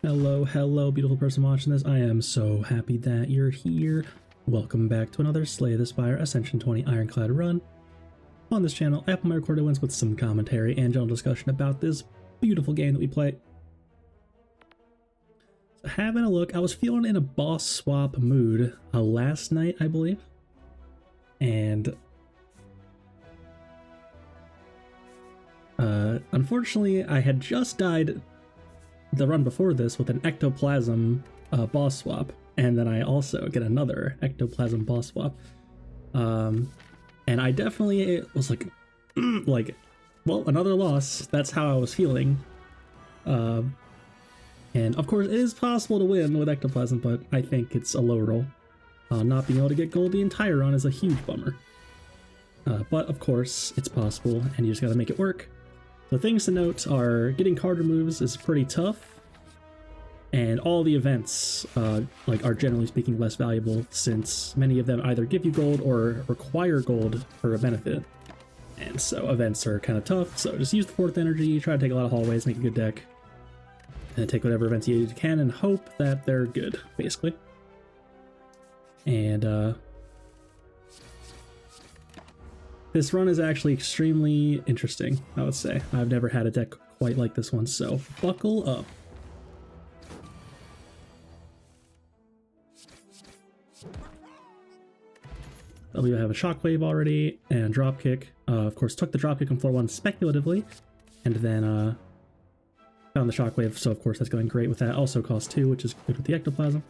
Hello, hello, beautiful person watching this. I am so happy that you're here. Welcome back to another Slay the Spire Ascension 20 Ironclad run. On this channel, I upload my recorded ones with some commentary and general discussion about this beautiful game that we play. So having a look, I was feeling in a boss swap mood last night, I believe. And unfortunately, I had just died the run before this with an ectoplasm boss swap, and then I also get another ectoplasm boss swap, and I definitely was like well, another loss. That's how I was feeling, and of course it is possible to win with ectoplasm, but I think it's a low roll. Not being able to get gold the entire run is a huge bummer, but of course it's possible, and you just gotta make it work. The things to note are getting card removes is pretty tough, and all the events are generally speaking less valuable, since many of them either give you gold or require gold for a benefit. And so events are kind of tough, so just use the 4th energy, try to take a lot of hallways, make a good deck, and take whatever events you can and hope that they're good, basically. And this run is actually extremely interesting, I would say. I've never had a deck quite like this one, so buckle up. I believe I have a Shockwave already, and Dropkick. Of course, took the Dropkick on floor 1 speculatively, and then found the Shockwave, so of course that's going great with that. Also costs 2, which is good with the Ectoplasm.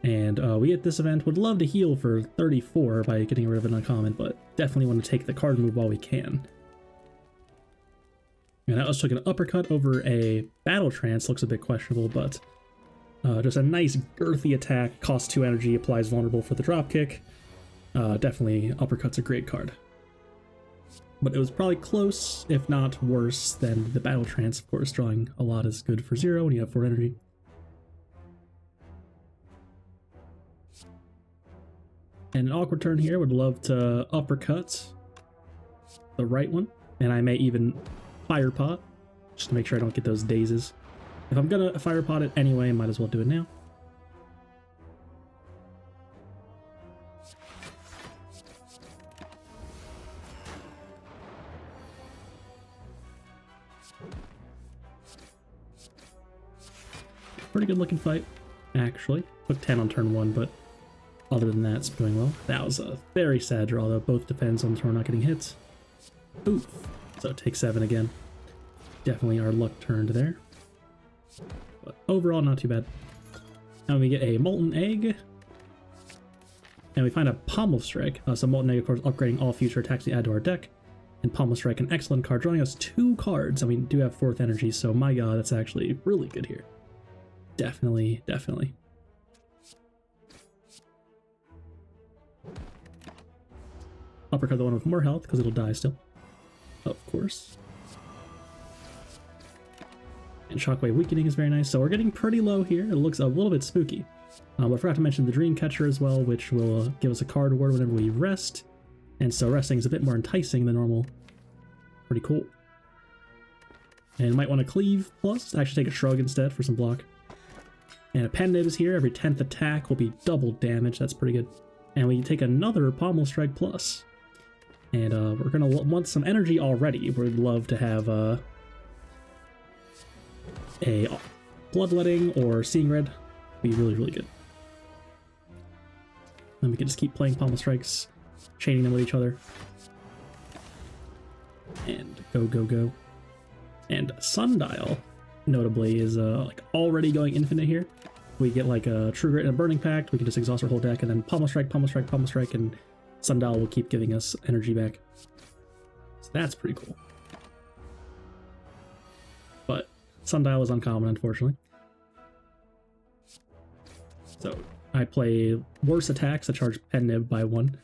And we at this event would love to heal for 34 by getting rid of an uncommon, but definitely want to take the card move while we can. And that was took an uppercut over a battle trance, looks a bit questionable, but just a nice girthy attack, costs 2 energy, applies vulnerable for the dropkick. Definitely uppercut's a great card. But it was probably close, if not worse, than the battle trance. Of course, drawing a lot is good for 0 when you have 4 energy. And an awkward turn here, would love to uppercut the right one, and I may even fire pot, just to make sure I don't get those dazes. If I'm gonna fire pot it anyway, I might as well do it now. Pretty good looking fight, actually. Took 10 on turn 1, but other than that, it's going well. That was a very sad draw, though. Both depends on the turn not getting hit. Oof. So take 7 again. Definitely our luck turned there. But overall, not too bad. Now we get a Molten Egg. And we find a Pommel Strike. So Molten Egg, of course, upgrading all future attacks we add to our deck. And Pommel Strike, an excellent card, drawing us 2 cards. And we do have 4th energy, so my god, that's actually really good here. Definitely, definitely. Uppercut the one with more health, because it'll die still. Of course. And Shockwave Weakening is very nice, so we're getting pretty low here. It looks a little bit spooky. But I forgot to mention the Dreamcatcher as well, which will give us a card reward whenever we rest. And so resting is a bit more enticing than normal. Pretty cool. And might want to Cleave plus, actually take a Shrug instead for some block. And a Pen Nib is here. Every 10th attack will be double damage. That's pretty good. And we take another Pommel Strike plus. And we're going to want some energy already. We'd love to have a Bloodletting or Seeing Red. Be really, really good. Then we can just keep playing Pommel Strikes, chaining them with each other. And go, go, go. And Sundial, notably, is like already going infinite here. We get like a True Grit and a Burning Pact. We can just exhaust our whole deck, and then Pommel Strike, Pommel Strike, Pommel Strike, and Sundial will keep giving us energy back. So that's pretty cool. But Sundial is uncommon, unfortunately. So I play worse attacks that charge Pen Nib by 1.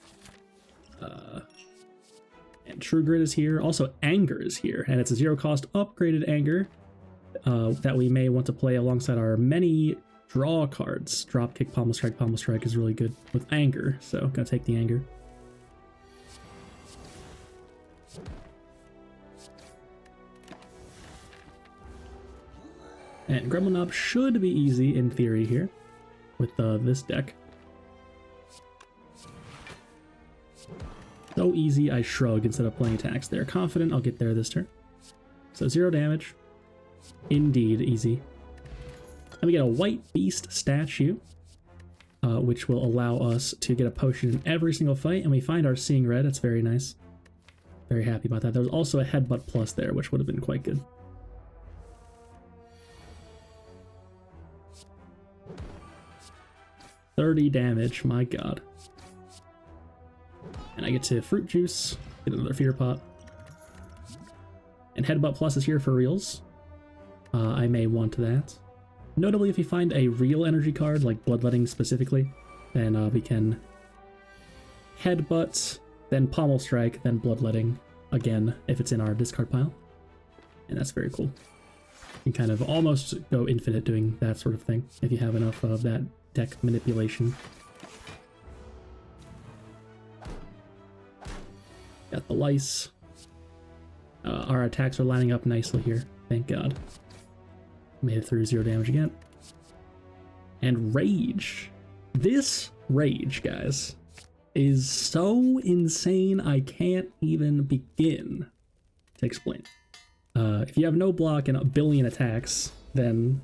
And True Grit is here. Also, Anger is here, and it's a 0 cost upgraded Anger that we may want to play alongside our many draw cards. Dropkick, Pommel Strike is really good with Anger, so gotta take the Anger. And Gremlin Knob should be easy in theory here with this deck. So easy, I shrug instead of playing attacks there. Confident I'll get there this turn. So 0 damage. Indeed, easy. And we get a white beast statue, which will allow us to get a potion in every single fight, and we find our Seeing Red. It's very nice. Very happy about that. There was also a Headbutt Plus there, which would have been quite good. $30 damage, my god. And I get to Fruit Juice, get another Fear Pot. And Headbutt Plus is here for reals. I may want that. Notably, if you find a real energy card, like Bloodletting specifically, then we can Headbutt, then Pommel Strike, then Bloodletting again if it's in our discard pile. And that's very cool. You can kind of almost go infinite doing that sort of thing if you have enough of that deck manipulation. Got the Lice. Our attacks are lining up nicely here, thank god. Made it through 0 damage again. And Rage. This Rage, guys, is so insane I can't even begin to explain. If you have no block and a billion attacks, then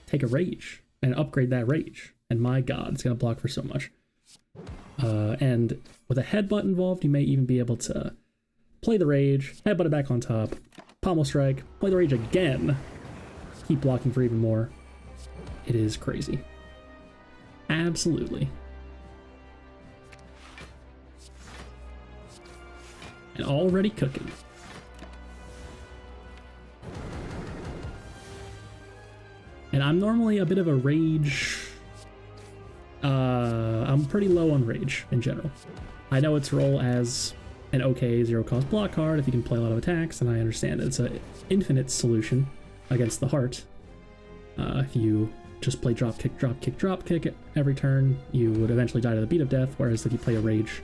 take a Rage and upgrade that Rage. And my god, it's gonna block for so much. And with a Headbutt involved, you may even be able to play the Rage, Headbutt it back on top, Pommel Strike, play the Rage again, keep blocking for even more. It is crazy. Absolutely. And already cooking. And I'm normally a bit of a Rage... I'm pretty low on Rage in general. I know its role as an okay 0-cost block card if you can play a lot of attacks, and I understand it's an infinite solution against the heart. If you just play drop kick, drop kick, drop kick every turn, you would eventually die to the beat of death, whereas if you play a Rage,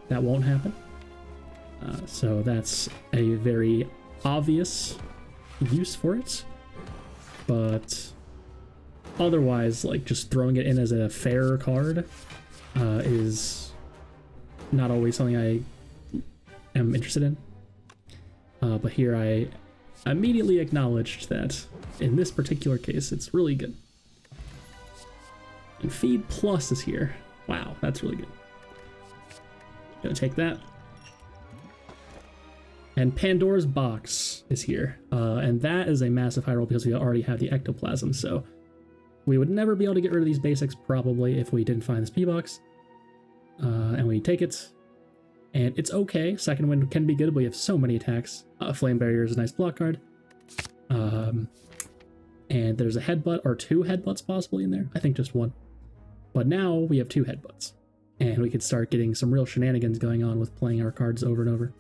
that won't happen. So that's a very obvious use for it, but otherwise, like, just throwing it in as a fair card is not always something I am interested in. But here I immediately acknowledged that in this particular case, it's really good. And Feed Plus is here. Wow, that's really good. Gonna take that. And Pandora's Box is here. And that is a massive high roll because we already have the Ectoplasm, so we would never be able to get rid of these basics, probably, if we didn't find this P-Box. And we take it. And it's okay. Second Wind can be good, but we have so many attacks. Flame Barrier is a nice block card. And there's a Headbutt, or 2 Headbutts possibly in there. I think just 1. But now we have 2 Headbutts. And we could start getting some real shenanigans going on with playing our cards over and over.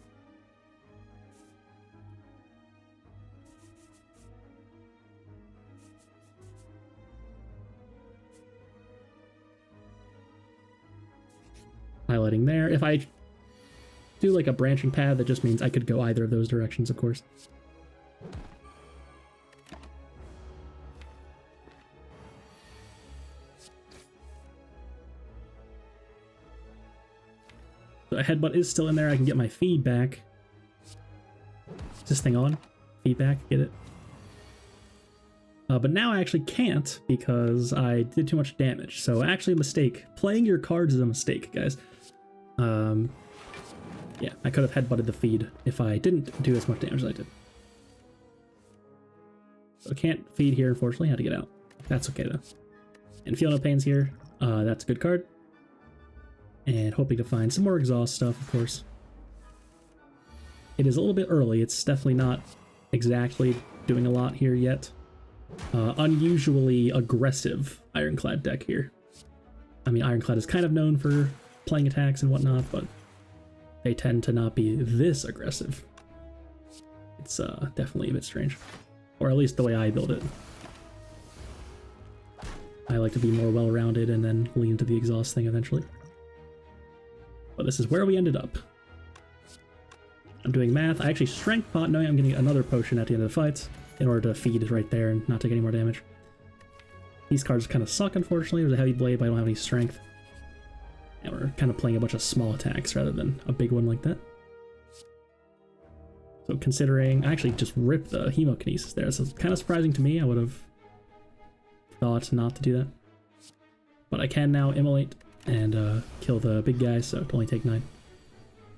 Highlighting there. If I do like a branching pad, that just means I could go either of those directions, of course. So a Headbutt is still in there. I can get my feedback. Is this thing on? Feedback, get it? But now I actually can't because I did too much damage. So actually a mistake. Playing your cards is a mistake, guys. Yeah, I could have headbutted the feed if I didn't do as much damage as I did. So I can't feed here, unfortunately. Had to get out. That's okay, though. And Feel No Pain's here. That's a good card. And hoping to find some more exhaust stuff, of course. It is a little bit early. It's definitely not exactly doing a lot here yet. Unusually aggressive Ironclad deck here. I mean, Ironclad is kind of known for playing attacks and whatnot, but they tend to not be this aggressive. It's definitely a bit strange. Or at least the way I build it. I like to be more well-rounded and then lean into the exhaust thing eventually. But this is where we ended up. I'm doing math. I actually strength pot knowing I'm getting another potion at the end of the fight. in order to feed right there and not take any more damage. These cards kind of suck, unfortunately. There's a heavy blade, but I don't have any strength. And we're kind of playing a bunch of small attacks rather than a big one like that. So considering, I actually just ripped the Hemokinesis there. So it's kind of surprising to me. I would have thought not to do that. But I can now immolate and kill the big guy, so it'll only take 9.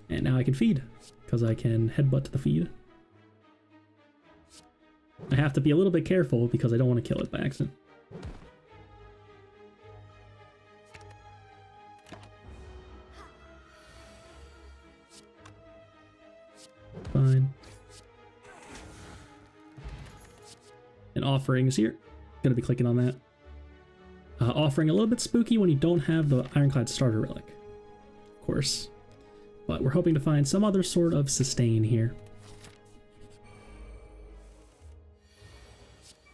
And now I can feed, because I can headbutt to the feed. I have to be a little bit careful because I don't want to kill it by accident. Fine. And offerings here. Gonna be clicking on that. Offering a little bit spooky when you don't have the Ironclad starter relic, of course. But we're hoping to find some other sort of sustain here.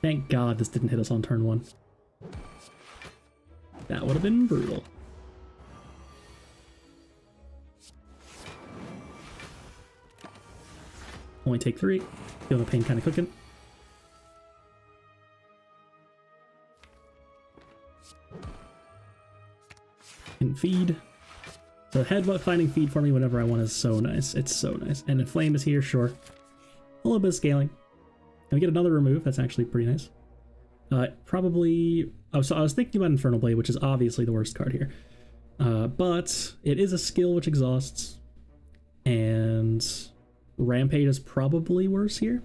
Thank God this didn't hit us on turn 1. That would have been brutal. Only take 3. Feel the pain kind of cooking. And feed. So headbutt finding feed for me whenever I want is so nice. It's so nice. And Inflame is here, sure. A little bit of scaling. And we get another remove. That's actually pretty nice. Probably... Oh, so I was thinking about Infernal Blade, which is obviously the worst card here. But it is a skill which exhausts. And Rampage is probably worse here.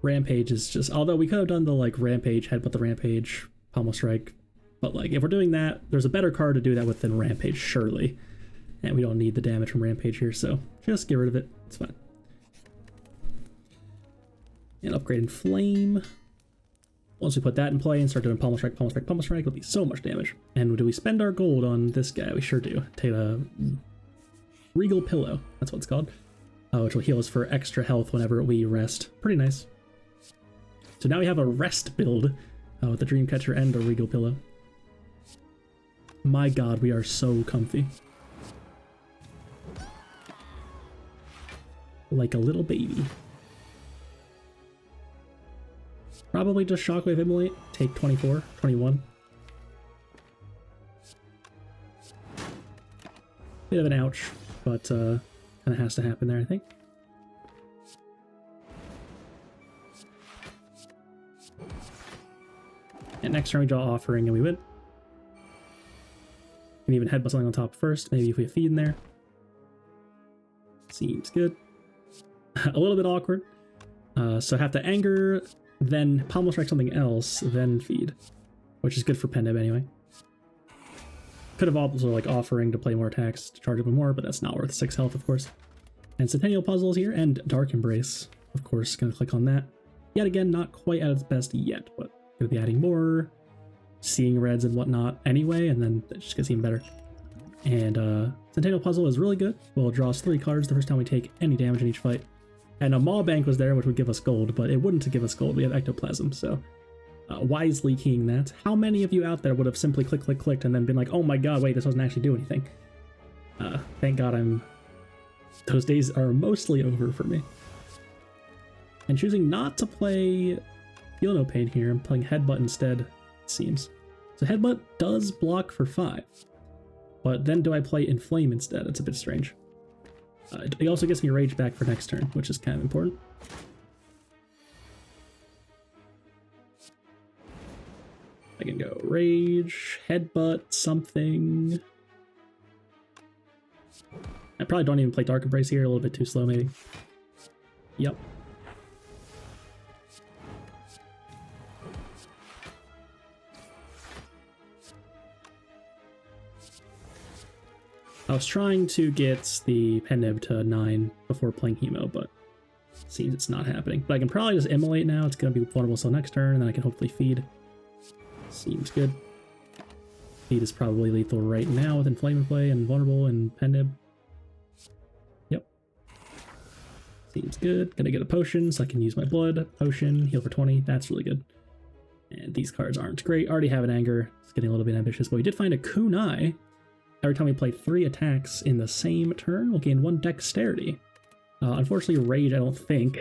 Rampage is just... Although we could have done the, like, Rampage, headbutt the Rampage, Pommel Strike. But, like, if we're doing that, there's a better card to do that with than Rampage, surely. And we don't need the damage from Rampage here, so just get rid of it. It's fine. And upgrade Inflame. Once we put that in play and start doing Pommel Strike, Pommel Strike, Pommel Strike, it'll be so much damage. And do we spend our gold on this guy? We sure do. Take a Regal Pillow. That's what it's called. Which will heal us for extra health whenever we rest. Pretty nice. So now we have a rest build with the Dreamcatcher and a Regal Pillow. My God, we are so comfy. Like a little baby. Probably just Shockwave Immolate. Take 24, 21. Bit of an ouch, but kind of has to happen there, I think. And next turn we draw Offering and we win. Can even headbutt something on top first, maybe if we have feed in there. Seems good. A little bit awkward. So I have to anger, then Pommel Strike something else, then feed. Which is good for Pendeb anyway. Could have also like Offering to play more attacks to charge up more, but that's not worth 6 health, of course. And Centennial Puzzle is here, and Dark Embrace. Of course, gonna click on that. Yet again, not quite at its best yet, but gonna be adding more. Seeing reds and whatnot anyway, and then it just gets even better. And Centennial Puzzle is really good. Well, it draws 3 cards the first time we take any damage in each fight. And a Maw Bank was there, which would give us gold, but it wouldn't give us gold. We have Ectoplasm, so wisely keying that. How many of you out there would have simply clicked and then been like, oh my god, wait, this doesn't actually do anything? Thank god those days are mostly over for me. And choosing not to play Feel No Pain here, I'm playing Headbutt instead, it seems. So Headbutt does block for 5. But then do I play Inflame instead? It's a bit strange. It also gets me Rage back for next turn, which is kind of important. I can go Rage, Headbutt, something. I probably don't even play Dark Embrace here, a little bit too slow maybe. Yep. I was trying to get the Pendeb to 9 before playing Hemo, but seems it's not happening. But I can probably just Immolate now. It's going to be vulnerable till next turn, and then I can hopefully feed. Seems good. Feed is probably lethal right now with Inflame in play and vulnerable and Pendeb. Yep. Seems good. Gonna get a potion so I can use my blood. Potion, heal for 20. That's really good. And these cards aren't great. Already have an Anger. It's getting a little bit ambitious, but we did find a Kunai. Every time we play 3 attacks in the same turn, we'll gain 1 Dexterity. Unfortunately, Rage, I don't think,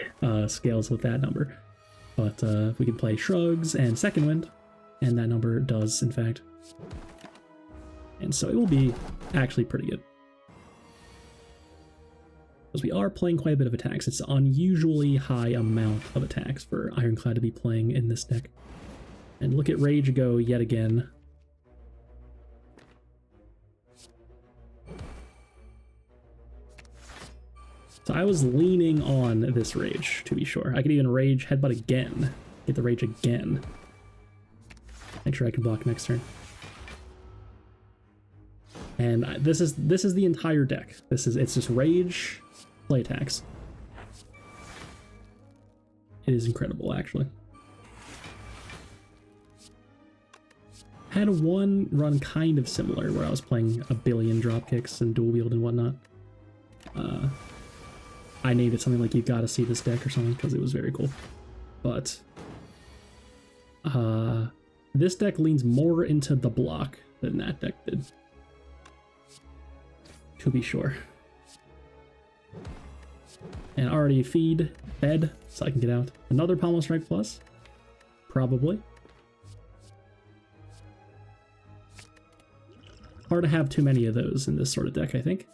scales with that number. But we can play Shrugs and Second Wind, and that number does, in fact. And so it will be actually pretty good. Because we are playing quite a bit of attacks. It's an unusually high amount of attacks for Ironclad to be playing in this deck. And look at Rage go yet again. So I was leaning on this Rage, to be sure. I could even Rage Headbutt again. Get the Rage again. Make sure I can block next turn. And this is the entire deck. It's just Rage, play attacks. It is incredible, actually. Had one run kind of similar where I was playing a billion drop kicks and dual wield and whatnot. I named it something like "You Gotta See This Deck" or something because it was very cool. But this deck leans more into the block than that deck did, to be sure. And already fed, so I can get out. Another Pommel Strike Plus, probably. Hard to have too many of those in this sort of deck, I think.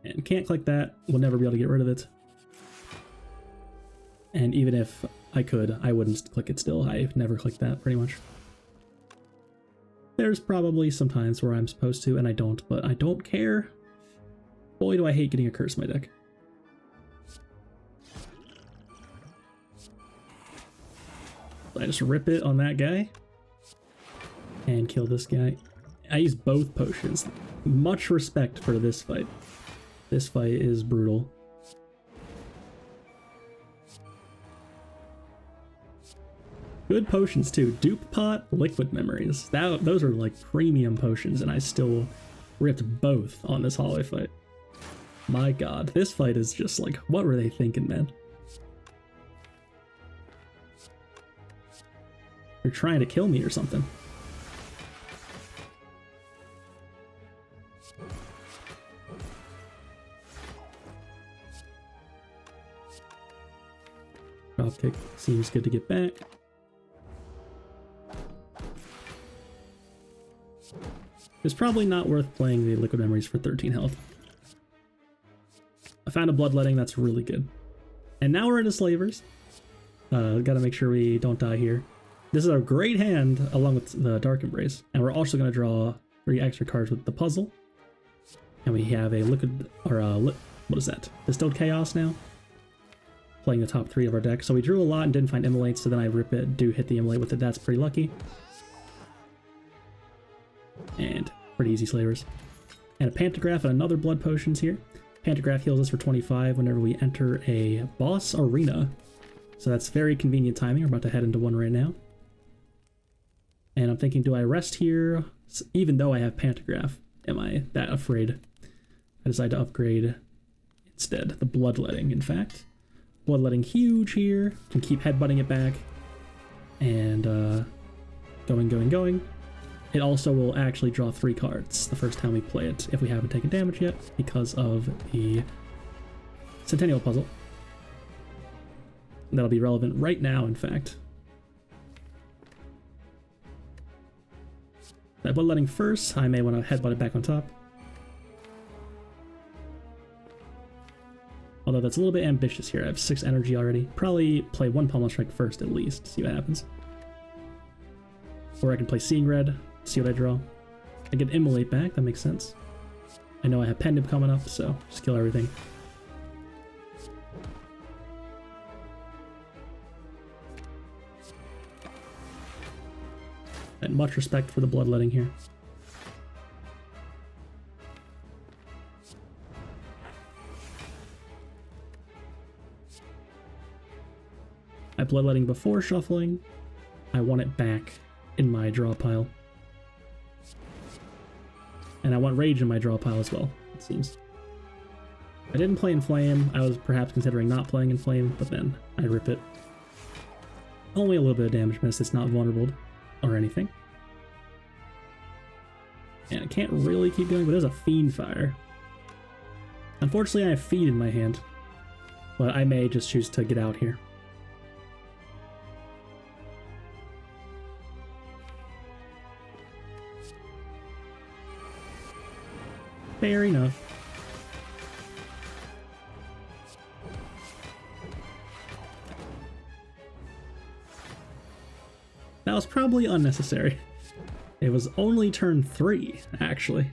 And can't click that, we'll never be able to get rid of it. And even if I could, I wouldn't click it still. I've never clicked that, pretty much. There's probably some times where I'm supposed to, and I don't, but I don't care. Boy, do I hate getting a curse in my deck. I just rip it on that guy. And kill this guy. I use both potions. Much respect for this fight. This fight is brutal. Good potions too. Dupe Pot, Liquid Memories. Those are like premium potions, and I still ripped both on this hallway fight. My god, this fight is just like, what were they thinking, man? They're trying to kill me or something. Dropkick seems good to get back. It's probably not worth playing the Liquid Memories for 13 health. I found a Bloodletting that's really good. And now we're into Slavers. Gotta make sure we don't die here. This is a great hand along with the Dark Embrace. And we're also gonna draw 3 extra cards with the puzzle. And we have a Liquid, or what is that? Distilled Chaos now. Playing the top 3 of our deck. So we drew a lot and didn't find Immolate, so then I rip it, do hit the Immolate with it. That's pretty lucky. And pretty easy Slavers. And a Pantograph and another Blood Potions here. Pantograph heals us for 25 whenever we enter a boss arena. So that's very convenient timing. We're about to head into one right now. And I'm thinking, do I rest here? Even though I have Pantograph, am I that afraid? I decide to upgrade instead. The Bloodletting, in fact. Bloodletting huge here. Can keep headbutting it back. And going. It also will actually draw 3 cards the first time we play it, if we haven't taken damage yet, because of the Centennial Puzzle. That'll be relevant right now, in fact. That Bloodletting first, I may want to headbutt it back on top. Although that's a little bit ambitious here. I have 6 energy already. Probably play 1 Pommel Strike first at least, see what happens. Or I can play Seeing Red, see what I draw. I get Immolate back, that makes sense. I know I have Pendant coming up, so just kill everything. And much respect for the Bloodletting here. I Bloodletting before shuffling. I want it back in my draw pile. And I want Rage in my draw pile as well, it seems. I didn't play Inflame. I was perhaps considering not playing Inflame, but then I rip it. Only a little bit of damage miss. It's not vulnerable or anything. And I can't really keep going, but there's a Fiend Fire. Unfortunately, I have feed in my hand, but I may just choose to get out here. Fair enough. That was probably unnecessary. It was only turn 3, actually.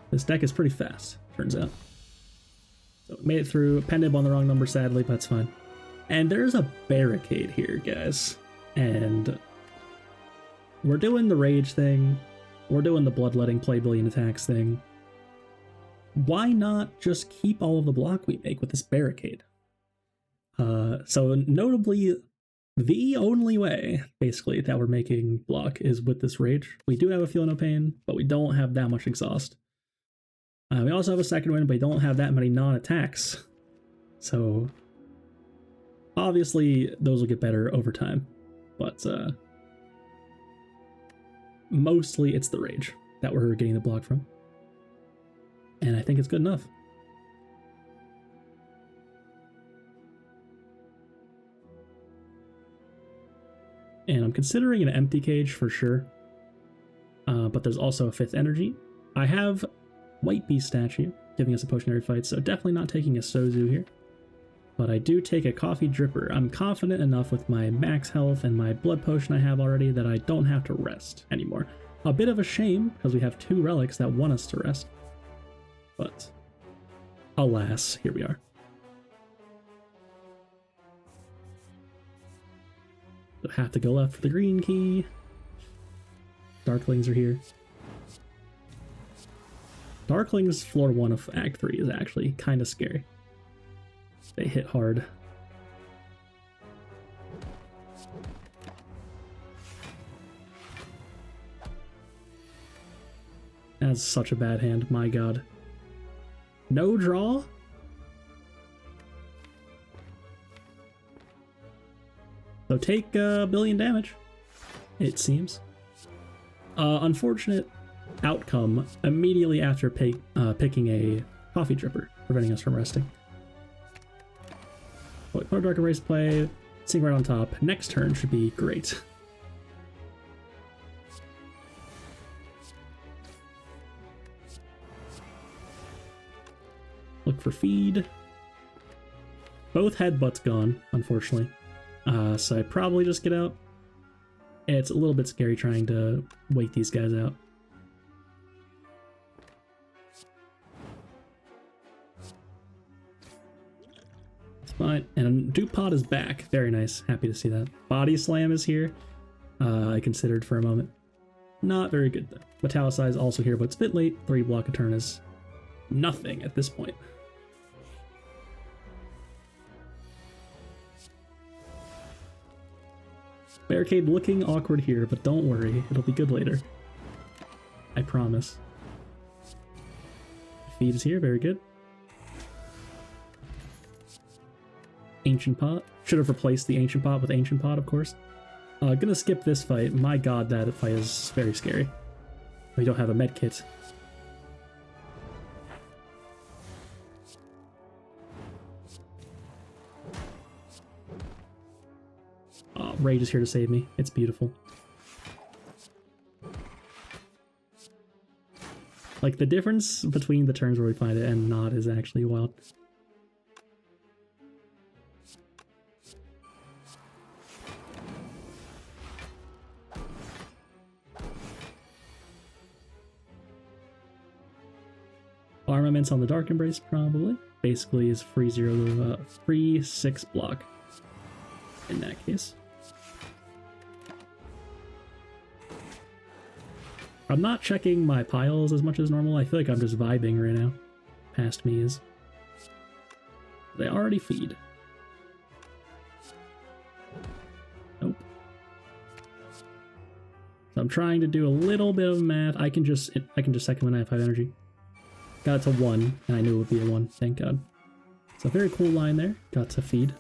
This deck is pretty fast, turns out. So made it through, pended on the wrong number, sadly, but that's fine. And there's a barricade here, guys. And we're doing the rage thing. We're doing the bloodletting play billion attacks thing. Why not just keep all of the block we make with this barricade? So notably, the only way, basically, that we're making block is with this rage. We do have a Feel No Pain, but we don't have that much exhaust. We also have a second wind, but we don't have that many non-attacks. So, obviously, those will get better over time. But, mostly it's the rage that we're getting the block from. And I think it's good enough. And I'm considering an empty cage for sure. But there's also a 5th energy. I have White Beast statue, giving us a potion every fight, so definitely not taking a Sozu here. But I do take a Coffee Dripper. I'm confident enough with my max health and my blood potion I have already that I don't have to rest anymore. A bit of a shame, because we have 2 relics that want us to rest. But, alas, here we are. So have to go left for the green key. Darklings are here. Darklings floor 1 of Act 3 is actually kind of scary. They hit hard. That's such a bad hand, my god. No draw? So take a billion damage, it seems. Unfortunate outcome immediately after picking a Coffee Dripper, preventing us from resting. Put Dark Erase play, sing right on top. Next turn should be great. Look for feed. Both headbutts gone, unfortunately. So I probably just get out. It's a little bit scary trying to wait these guys out. It's fine. And Dupe Pod is back. Very nice. Happy to see that. Body Slam is here. I considered for a moment. Not very good though. Metallicize also here, but it's a bit late. 3 block a turn is nothing at this point. Barricade looking awkward here, but don't worry, it'll be good later. I promise. Feed is here, very good. Ancient Pot. Should have replaced the Ancient Pot with Ancient Pot, of course. Gonna skip this fight. My god, that fight is very scary. We don't have a med kit. Rage is here to save me. It's beautiful. Like, the difference between the turns where we find it and not is actually wild. Armaments on the Dark Embrace, probably. Basically is free 0, free 6 block in that case. I'm not checking my piles as much as normal. I feel like I'm just vibing right now. Past me is. They already feed. Nope. So I'm trying to do a little bit of math. I can just second when I have 5 energy. Got it to 1, and I knew it would be a 1. Thank god. So very cool line there. Got to feed.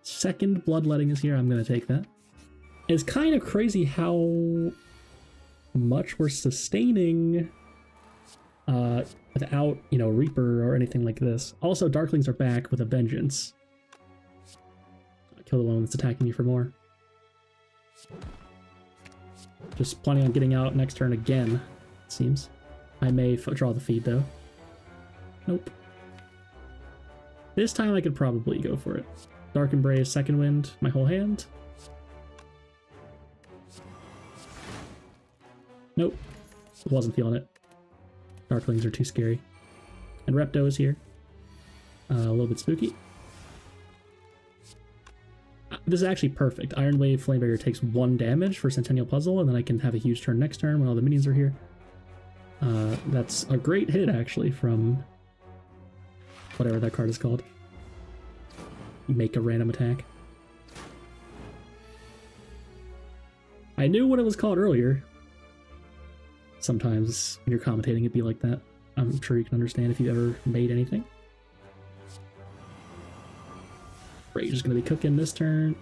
Second Bloodletting is here. I'm gonna take that. It's kind of crazy how much we're sustaining without, you know, Reaper or anything like this. Also, Darklings are back with a vengeance. Kill the one that's attacking you for more. Just planning on getting out next turn again, it seems. I may draw the feed, though. Nope. This time I could probably go for it. Dark Embrace, Second Wind, my whole hand. Nope. Wasn't feeling it. Darklings are too scary. And Repto is here. A little bit spooky. This is actually perfect. Iron Wave Flame Barrier takes 1 damage for Centennial Puzzle, and then I can have a huge turn next turn when all the minions are here. That's a great hit, actually, from whatever that card is called. Make a random attack. I knew what it was called earlier. Sometimes when you're commentating, it'd be like that. I'm sure you can understand if you ever made anything. Rage is going to be cooking this turn.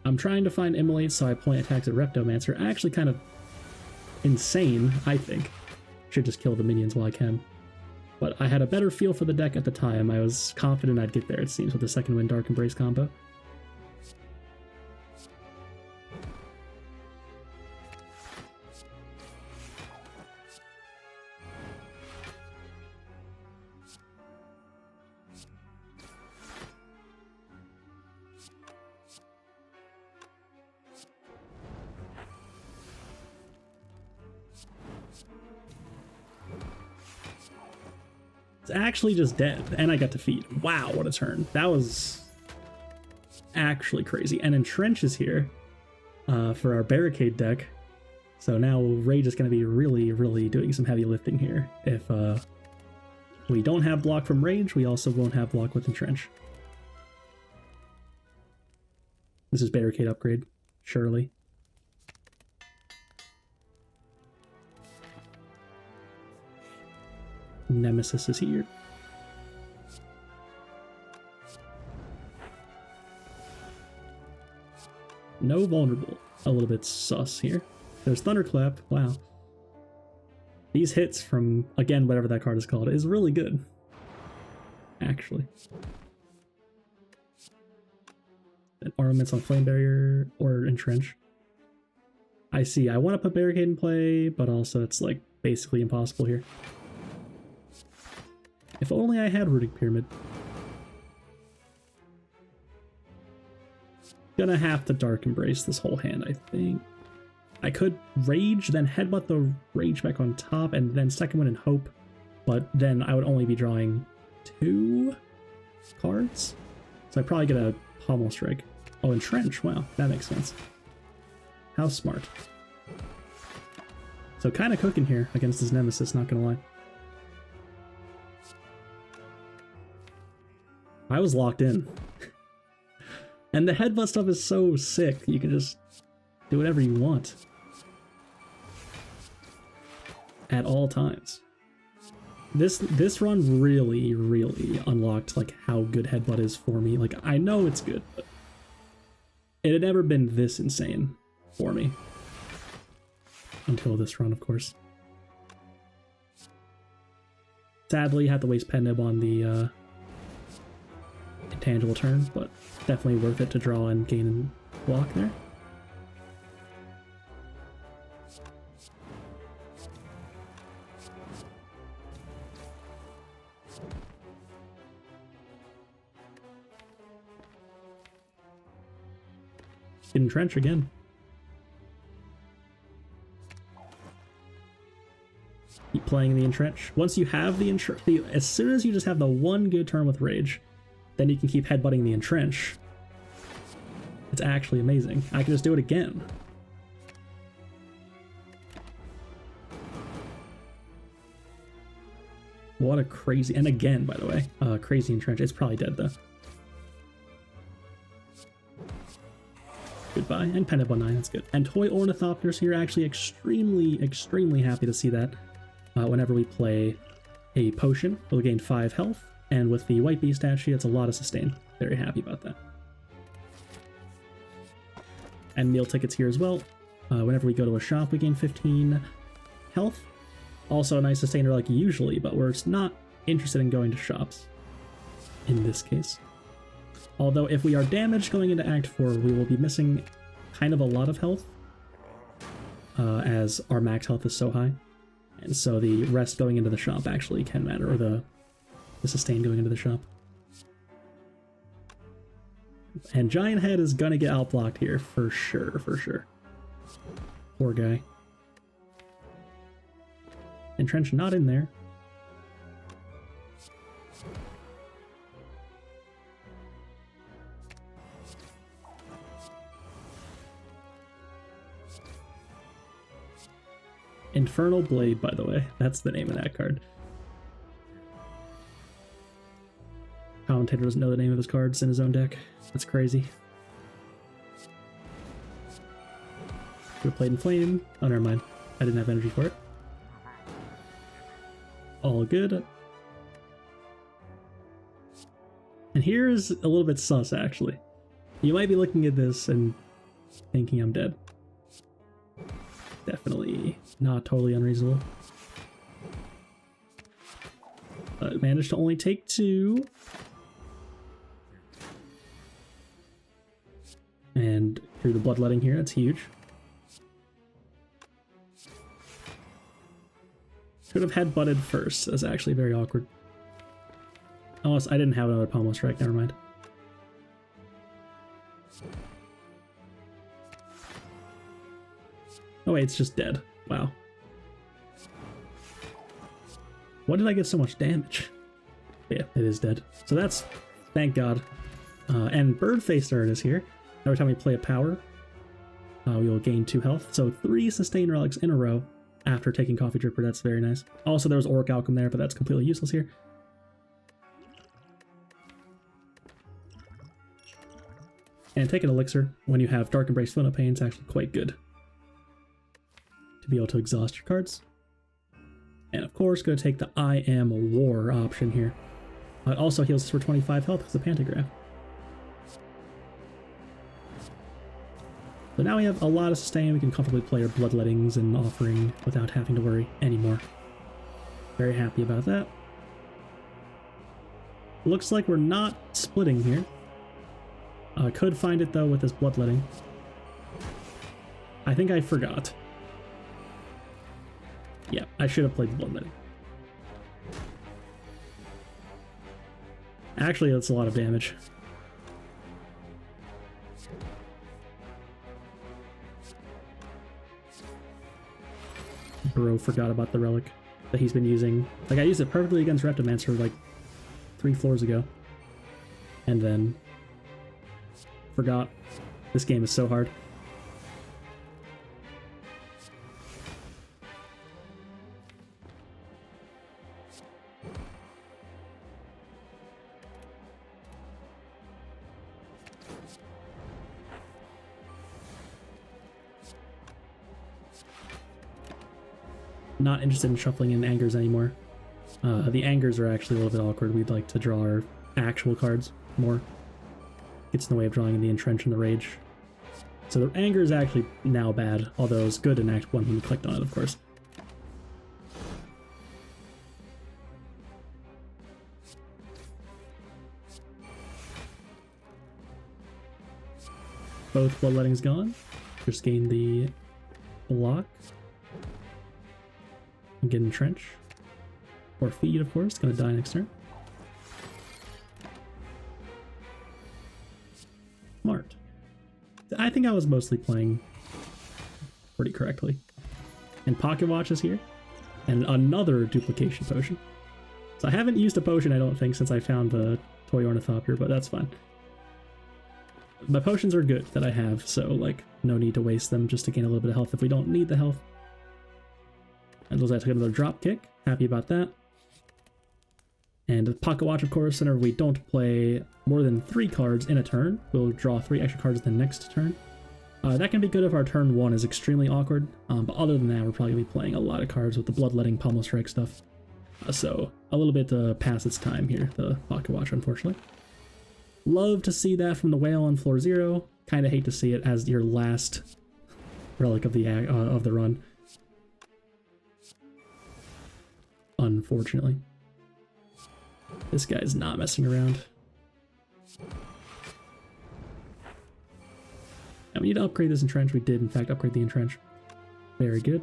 I'm trying to find Immolate, so I point attacks at Reptomancer. Actually kind of insane, I think. Should just kill the minions while I can. But I had a better feel for the deck at the time. I was confident I'd get there, it seems, with the Second Wind Dark Embrace combo. It's actually just dead, and I got to feed. Wow, what a turn. That was actually crazy. And Entrench is here for our Barricade deck. So now Rage is going to be really, really doing some heavy lifting here. If we don't have block from Rage, we also won't have block with Entrench. This is Barricade upgrade, surely. Nemesis is here. No vulnerable. A little bit sus here. There's Thunderclap. Wow. These hits from, again, whatever that card is called, is really good. Actually. And Armaments on Flame Barrier or Entrench. I see. I want to put Barricade in play, but also it's like basically impossible here. If only I had Runic Pyramid. Gonna have to Dark Embrace this whole hand, I think. I could Rage, then Headbutt the Rage back on top, and then Second Wind and Hope, but then I would only be drawing 2 cards. So I'd probably get a Pommel Strike. Oh, Entrench, wow, that makes sense. How smart. So kind of cooking here against his Nemesis, not gonna lie. I was locked in. And the headbutt stuff is so sick. You can just do whatever you want. At all times. This run really, really unlocked like how good headbutt is for me. Like, I know it's good, but it had never been this insane for me. Until this run, of course. Sadly, had to waste Pen Nib on the intangible turn, but definitely worth it to draw and gain and block there. Entrench again. Keep playing the Entrench. Once you have the Entrench, as soon as you just have the one good turn with Rage, then you can keep headbutting the Entrench. It's actually amazing. I can just do it again. What a crazy... And again, by the way. Crazy Entrench. It's probably dead, though. Goodbye. And Pen Nib on 9, that's good. And Toy Ornithopter's here. Actually extremely, extremely happy to see that. Whenever we play a potion, we'll gain 5 health. And with the White Bee statue, it's a lot of sustain. Very happy about that. And meal tickets here as well. Whenever we go to a shop, we gain 15 health. Also a nice sustainer like usually, but we're not interested in going to shops in this case. Although if we are damaged going into Act 4, we will be missing kind of a lot of health, as our max health is so high. And so the rest going into the shop actually can matter, or the sustain going into the shop. And Giant Head is gonna get outblocked here, for sure, for sure. Poor guy. Entrench not in there. Infernal Blade, by the way. That's the name of that card. Commentator doesn't know the name of his cards in his own deck. That's crazy. Should have played in Flame. Oh, never mind. I didn't have energy for it. All good. And here's a little bit sus, actually. You might be looking at this and thinking I'm dead. Definitely not totally unreasonable. Managed to only take 2. And through the bloodletting here, that's huge. Could have headbutted first. That's actually very awkward. Oh, I didn't have another pommel strike, never mind. Oh wait, it's just dead. Wow. Why did I get so much damage? Yeah, it is dead. So that's, thank God. And Birdface Art is here. Every time we play a power, we will gain 2 health. So 3 sustain relics in a row after taking Coffee Dripper. That's very nice. Also, there was Orc Alchem there, but that's completely useless here. And take an elixir when you have Dark Embrace Feel No Pain is actually quite good to be able to exhaust your cards. And of course, going to take the I Am War option here. It also heals us for 25 health because of Pantograph. So now we have a lot of sustain. We can comfortably play our Bloodlettings and Offering without having to worry anymore. Very happy about that. Looks like we're not splitting here. Could find it though with this Bloodletting. I think I forgot. Yeah, I should have played the Bloodletting. Actually, that's a lot of damage. Bro forgot about the relic that he's been using. Like, I used it perfectly against Reptomancer like 3 floors ago. And then forgot. This game is so hard. Not interested in shuffling in Angers anymore. The Angers are actually a little bit awkward. We'd like to draw our actual cards more. Gets in the way of drawing in the Entrench and the Rage. So the Anger is actually now bad, although it's good in Act 1 when we clicked on it, of course. Both Bloodletting's gone. Just gain the block. And get Entrench. Or Feed, of course. Gonna die next turn. Smart. I think I was mostly playing pretty correctly. And Pocket Watch is here. And another Duplication Potion. So I haven't used a potion, I don't think, since I found the Toy Ornithopter, but that's fine. My potions are good that I have, so, like, no need to waste them just to gain a little bit of health if we don't need the health. And those I took another drop kick. Happy about that. And Pocket Watch, of course, whenever we don't play more than 3 cards in a turn, we'll draw 3 extra cards the next turn. That can be good if our turn 1 is extremely awkward, but other than that, we're probably going to be playing a lot of cards with the Bloodletting Pommel Strike stuff. So, a little bit past its time here, the Pocket Watch, unfortunately. Love to see that from the Whale on floor 0. Kind of hate to see it as your last relic of the run. unfortunately. This guy's not messing around. And we need to upgrade this entrench. We did, in fact, upgrade the entrench. Very good.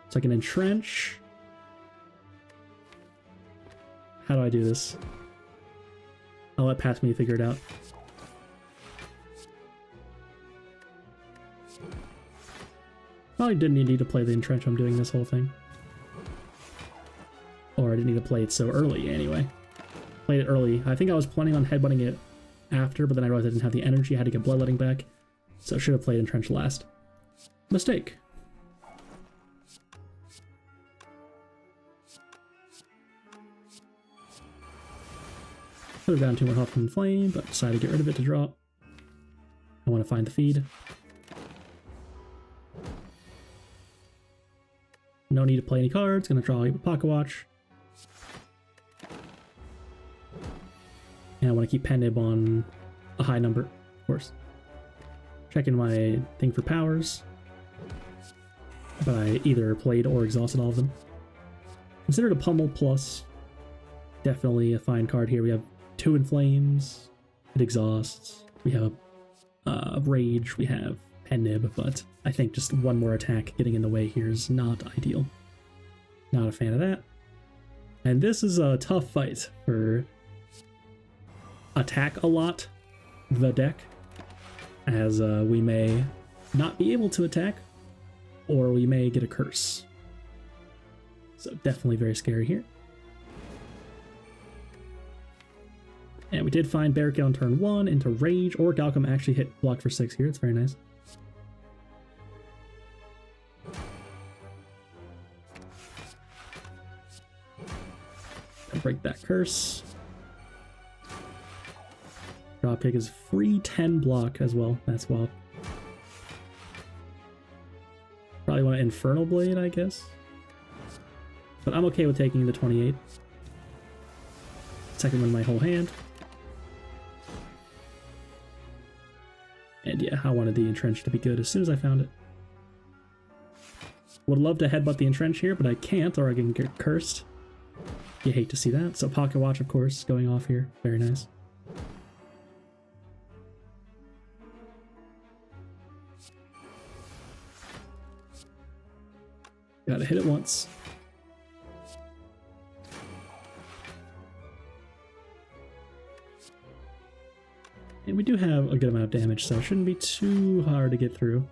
So I can entrench. How do I do this? I'll let past me figure it out. Probably didn't need to play the entrench. I'm doing this whole thing. Or I didn't need to play it so early anyway. Played it early. I think I was planning on headbutting it after, but then I realized I didn't have the energy. I had to get bloodletting back. So I should have played entrench last. Mistake. Could have gotten 2 more health from Flame, but decided to get rid of it to draw. I want to find the feed. No need to play any cards. Gonna draw a Pocket Watch. And I want to keep Pen Nib on a high number, of course. Checking my thing for powers. But I either played or exhausted all of them. Considered a Pummel Plus. Definitely a fine card here. We have 2 Inflames. It exhausts. We have Rage. We have Pen Nib, but I think just one more attack getting in the way here is not ideal. Not a fan of that. And this is a tough fight for attack a lot, the deck, as we may not be able to attack, or we may get a curse. So definitely very scary here. And we did find Barricade on turn 1 into Rage, or Galcom actually hit block for 6 here. It's very nice. Break that curse. Dropkick is free 10 block as well. That's wild. Probably want an Infernal Blade, I guess. But I'm okay with taking the 28. Second one in my whole hand. And yeah, I wanted the Entrench to be good as soon as I found it. Would love to headbutt the Entrench here, but I can't, or I can get cursed. You hate to see that. So Pocket Watch, of course, going off here. Very nice. Gotta hit it once. And we do have a good amount of damage, so it shouldn't be too hard to get through.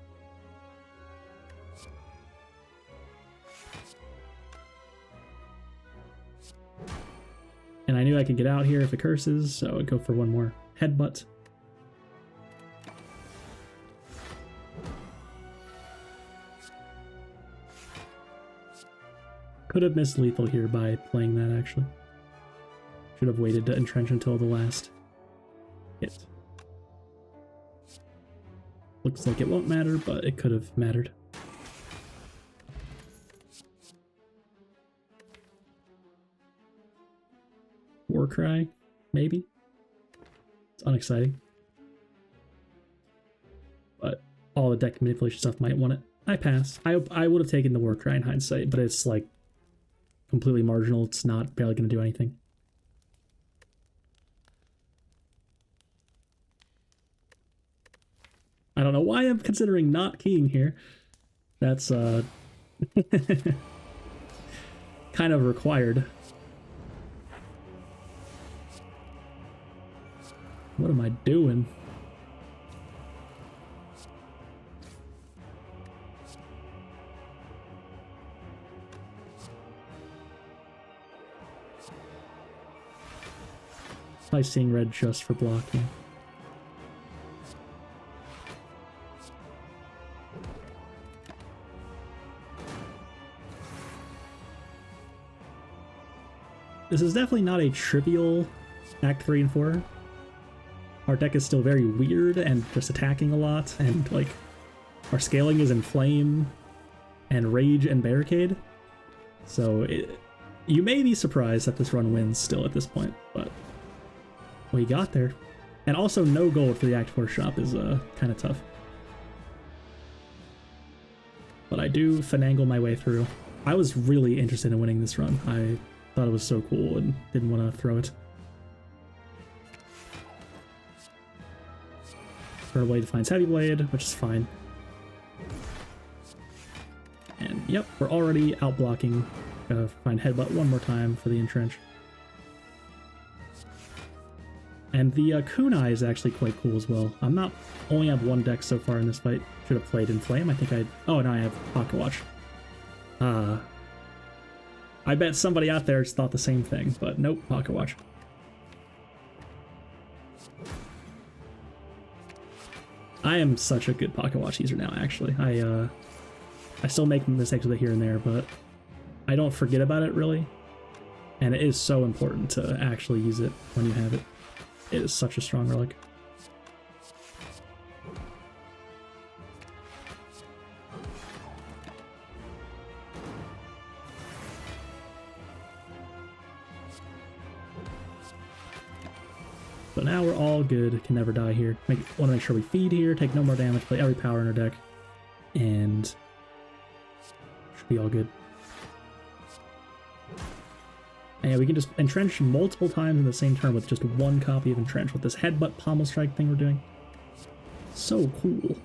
And I knew I could get out here if it curses, so I'd go for one more headbutt. Could have missed lethal here by playing that, actually. Should have waited to entrench until the last hit. Looks like it won't matter, but it could have mattered. Warcry, maybe? It's unexciting. But all the deck manipulation stuff might want it. I pass. I would have taken the Warcry in hindsight, but it's like completely marginal. It's not barely going to do anything. I don't know why I'm considering not keying here. That's kind of required. What am I doing? Probably seeing red just for blocking. This is definitely not a trivial Act 3 and 4. Our deck is still very weird and just attacking a lot, and like our scaling is Inflame and Rage and Barricade. So you may be surprised that this run wins still at this point, but we got there. And also no gold for the Act 4 shop is kind of tough. But I do finagle my way through. I was really interested in winning this run. I thought it was so cool and didn't want to throw it. Turtle Blade finds Heavy Blade, which is fine. And yep, we're already out blocking. Gotta find Headbutt one more time for the Entrench. And the Kunai is actually quite cool as well. I'm not only have one deck so far in this fight. Should have played Inflame. I think I... Oh, no, I have Pocket Watch. I bet somebody out there thought the same thing, but nope, Pocket Watch. I am such a good Pocket Watch user now, actually. I still make mistakes with it here and there, but I don't forget about it, really. And it is so important to actually use it when you have it. It is such a strong relic. So now we're all good, can never die here. Want to make sure we feed here, take no more damage, play every power in our deck, and should be all good. And yeah, we can just entrench multiple times in the same turn with just one copy of entrench with this headbutt pommel strike thing we're doing. So cool.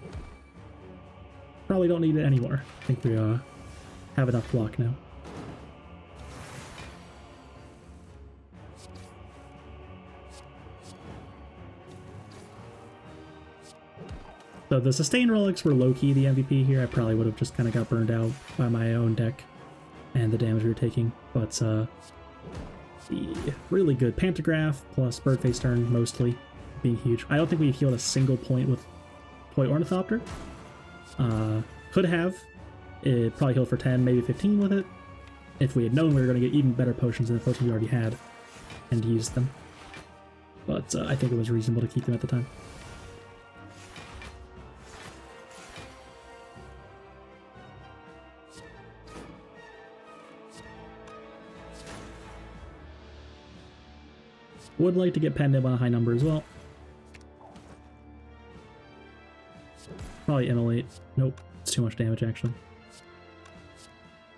Probably don't need it anymore. I think we have enough block now. So the sustain relics were low-key the MVP here. I probably would have just kind of got burned out by my own deck and the damage we were taking. But the really good Pantograph plus Birdface turn mostly being huge. I don't think we healed a single point with Toy Ornithopter. Could have. It probably healed for 10, maybe 15 with it. If we had known we were going to get even better potions than the potions we already had and used them. But I think it was reasonable to keep them at the time. Would like to get penned up on a high number as well. Probably Immolate. Nope, it's too much damage actually.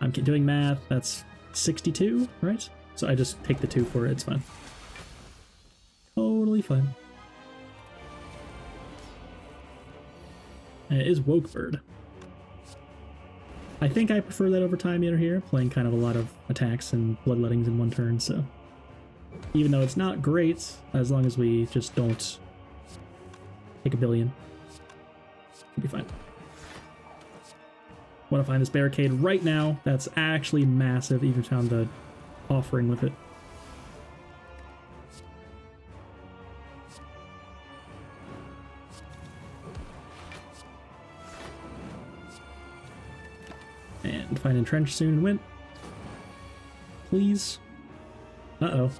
I'm doing math, that's 62, right? So I just take the 2 for it, it's fine. Totally fine. And it is Woke Bird. I think I prefer that over Time Eater here, playing kind of a lot of attacks and bloodlettings in one turn, so... Even though it's not great, as long as we just don't take a billion, it'll be fine. Want to find this barricade right now. That's actually massive. Even found the offering with it. And find Entrench soon and win. Please. Uh-oh.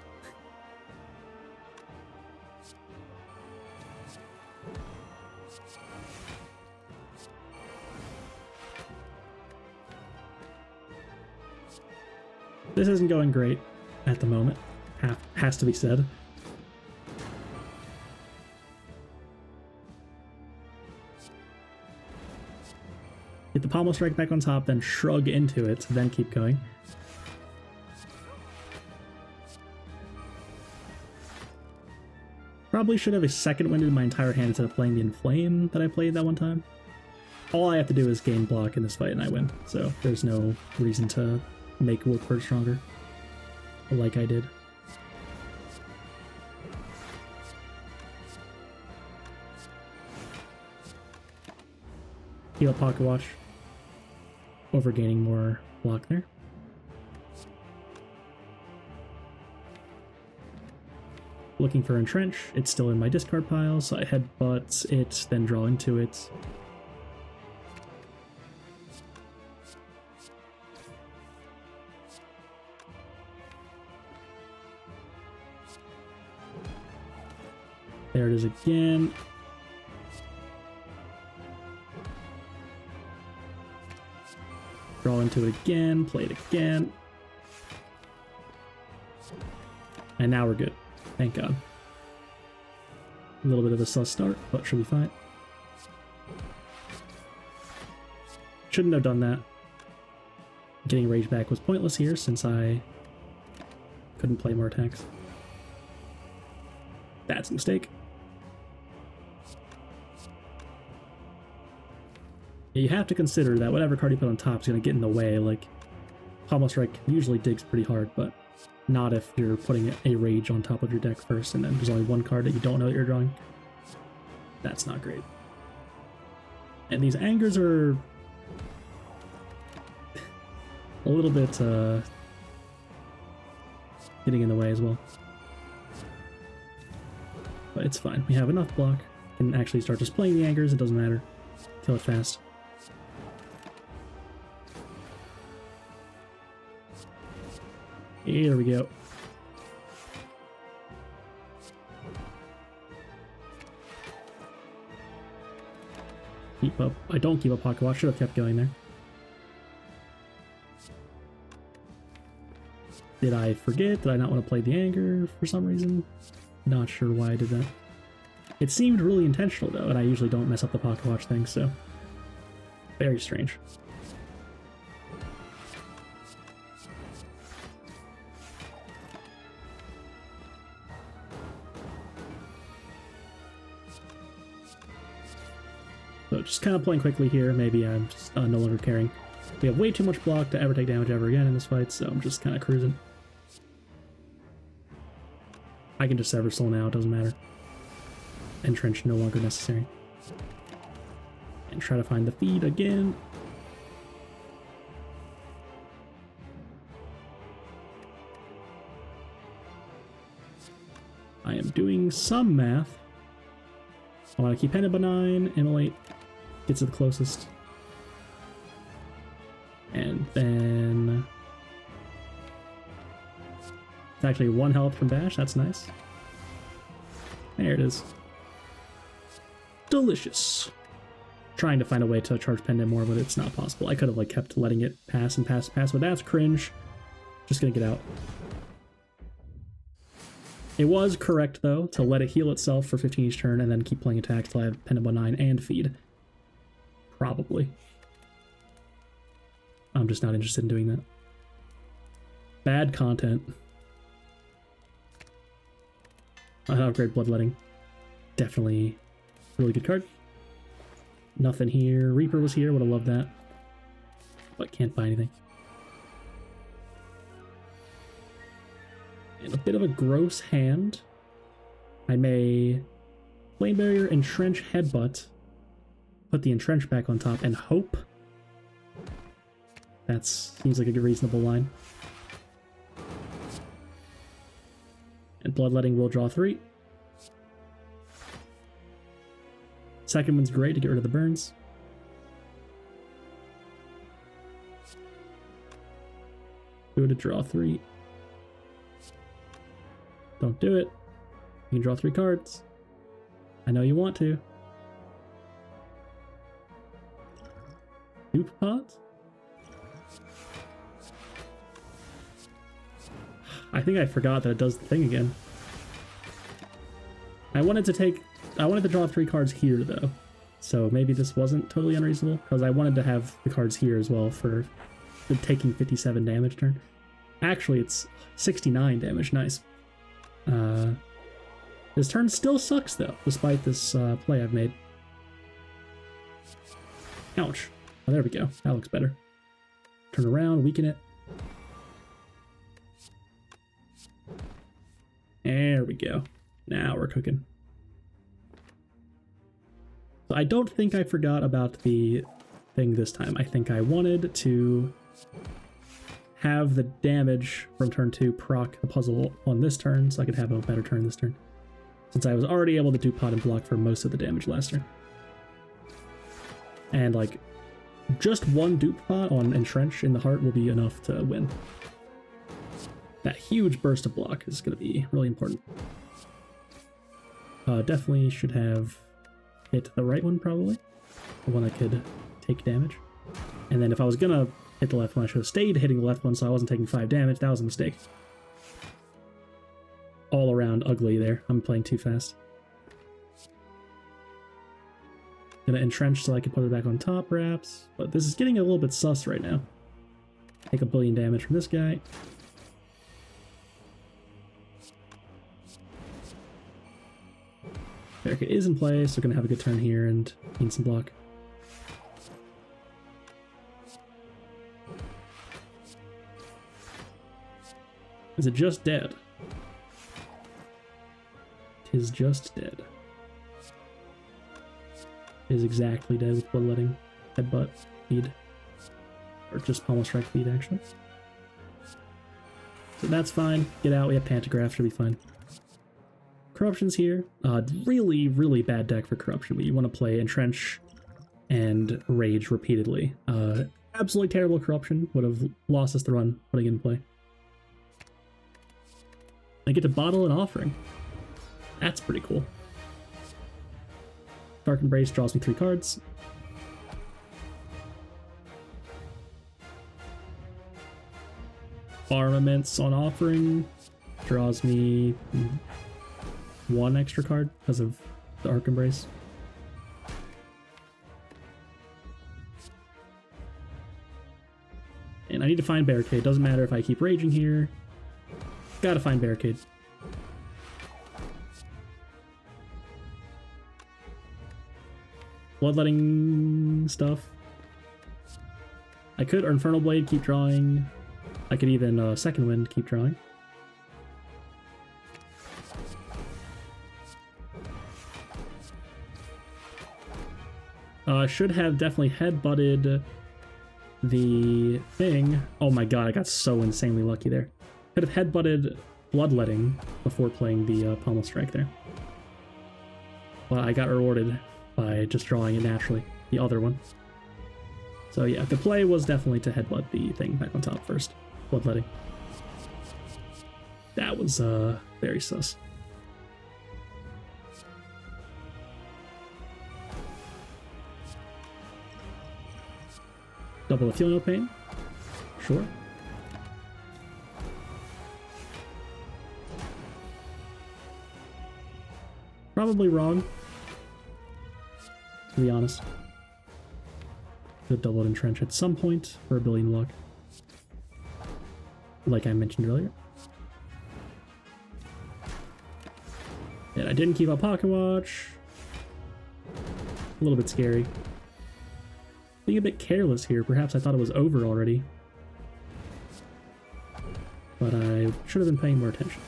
This isn't going great at the moment. Has to be said. Get the pommel strike back on top, then shrug into it, then keep going. Probably should have a second wind in my entire hand instead of playing the Inflame that I played that one time. All I have to do is gain block in this fight and I win, so there's no reason to make Woke Bird stronger, like I did. Heal Pocket Watch, over gaining more block there. Looking for Entrench, it's still in my discard pile, so I headbutt it, then draw into it. There it is again. Draw into it again, play it again. And now we're good. Thank God. A little bit of a sus start, but should be fine. Shouldn't have done that. Getting rage back was pointless here since I couldn't play more attacks. That's a mistake. You have to consider that whatever card you put on top is going to get in the way. Like, Pommel Strike usually digs pretty hard, but not if you're putting a rage on top of your deck first and then there's only one card that you don't know that you're drawing. That's not great. And these angers are a little bit getting in the way as well. But it's fine. We have enough block. Can actually start just playing the angers. It doesn't matter. Kill it fast. Here we go. Keep up. I don't keep up Pocket Watch. Should have kept going there. Did I forget? Did I not want to play the anger for some reason? Not sure why I did that. It seemed really intentional though, and I usually don't mess up the Pocket Watch thing, so very strange. So just kind of playing quickly here. Maybe I'm just no longer caring. We have way too much block to ever take damage ever again in this fight, so I'm just kind of cruising. I can just Sever Soul now, it doesn't matter. Entrench no longer necessary. And try to find the feed again. I am doing some math. I want to keep Pendant Benign, Immolate gets it the closest. And then it's actually 1 health from Bash, that's nice. There it is. Delicious. Trying to find a way to charge Pendant more, but it's not possible. I could have like kept letting it pass and pass and pass, but that's cringe. Just gonna get out. It was correct though to let it heal itself for 15 each turn and then keep playing attacks till I have Pendant 9 and feed. Probably. I'm just not interested in doing that. Bad content. I'd upgrade Bloodletting. Definitely really good card. Nothing here. Reaper was here, would have loved that. But can't buy anything. And a bit of a gross hand. I may Flame Barrier, Entrench, Headbutt. Put the Entrench back on top and hope. That seems like a reasonable line. And Bloodletting will draw 3. Second one's great to get rid of the burns. Do it to draw 3. Don't do it. You can draw 3 cards. I know you want to. Dupe Pot? I think I forgot that it does the thing again. I wanted to draw 3 cards here though. So maybe this wasn't totally unreasonable, because I wanted to have the cards here as well for the taking 57 damage turn. Actually, it's 69 damage, nice. This turn still sucks though, despite this play I've made. Ouch. Oh, there we go. That looks better. Turn around, weaken it. There we go. Now we're cooking. So I don't think I forgot about the thing this time. I think I wanted to have the damage from turn 2 proc the puzzle on this turn, so I could have a better turn this turn. Since I was already able to do pot and block for most of the damage last turn. And like, just 1 dupe pot on Entrench in the heart will be enough to win. That huge burst of block is going to be really important. Definitely should have hit the right one, probably. The one that could take damage. And then if I was going to hit the left one, I should have stayed hitting the left one so I wasn't taking 5 damage. That was a mistake. All around ugly there. I'm playing too fast. Gonna Entrench so I can put it back on top, perhaps. But this is getting a little bit sus right now. Take a billion damage from this guy. Barricade is in play, so we're gonna have a good turn here and gain some block. Is it just dead? Tis just dead. Is exactly dead with bloodletting, headbutt, feed. Or just pommel strike feed, actually. So that's fine. Get out, we have Pantograph, should be fine. Corruption's here. Really, really bad deck for Corruption, but you want to play Entrench and Rage repeatedly. Absolutely terrible Corruption. Would have lost us the run putting it in play. I get to bottle an Offering. That's pretty cool. Dark Embrace draws me 3 cards. Armaments on Offering draws me 1 extra card because of the Dark Embrace. And I need to find Barricade. Doesn't matter if I keep raging here. Gotta find Barricade. Bloodletting stuff. I could Infernal Blade, keep drawing. I could even Second Wind, keep drawing. Should have definitely headbutted the thing. Oh my god, I got so insanely lucky there. Could have headbutted Bloodletting before playing the Pommel Strike there. But I got rewarded by just drawing it naturally, the other one. So yeah, the play was definitely to headbutt the thing back on top first. Bloodletting. That was very sus. Double the Feel No Pain. Sure. Probably wrong, to be honest. Could have doubled Entrench at some point for a billion luck, like I mentioned earlier. And I didn't keep up Pocket Watch. A little bit scary. Being a bit careless here. Perhaps I thought it was over already. But I should have been paying more attention.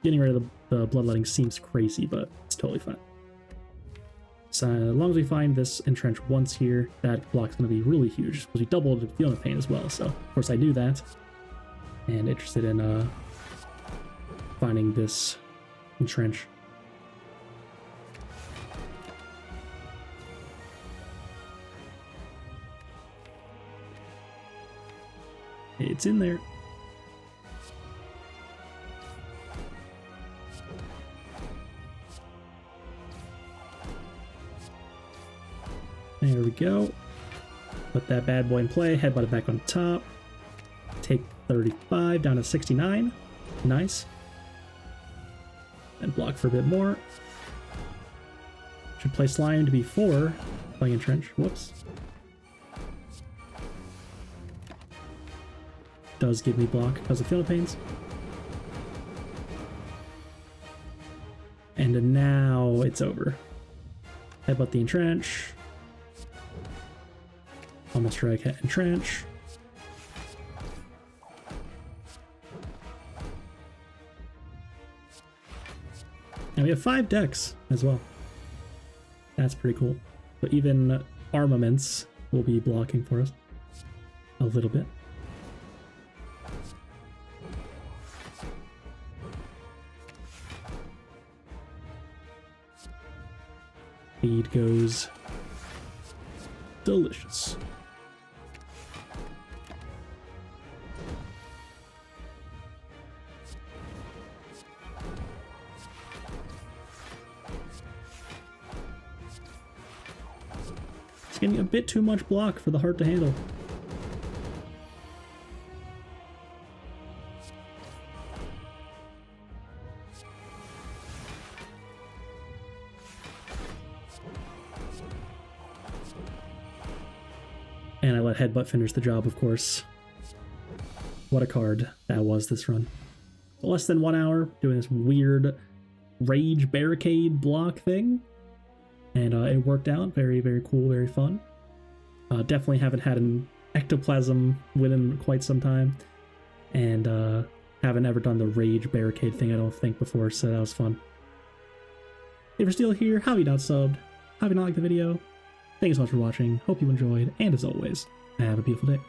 Getting rid of the Bloodletting seems crazy, but it's totally fine. So as long as we find this Entrench once here, that block's going to be really huge, because we doubled Feel No Pain as well, so of course I knew that. And interested in finding this Entrench. It's in there. There we go. Put that bad boy in play, headbutt it back on top. Take 35 down to 69. Nice. And block for a bit more. Should play Slimed before playing Entrench. Whoops. Does give me block because of Feel No Pains. And now it's over. Headbutt the Entrench. Pommel Strike, Entrench. And we have 5 decks as well. That's pretty cool. But even Armaments will be blocking for us a little bit. Feed goes delicious. It's getting a bit too much block for the heart to handle. And I let Headbutt finish the job, of course. What a card that was this run. Less than 1 hour doing this weird rage barricade block thing. And it worked out. Very, very cool, very fun. Definitely haven't had an ectoplasm win in quite some time. And haven't ever done the rage barricade thing, I don't think, before, so that was fun. If you're still here, how have you not subbed? How have you not liked the video? Thanks so much for watching. Hope you enjoyed, and as always, have a beautiful day.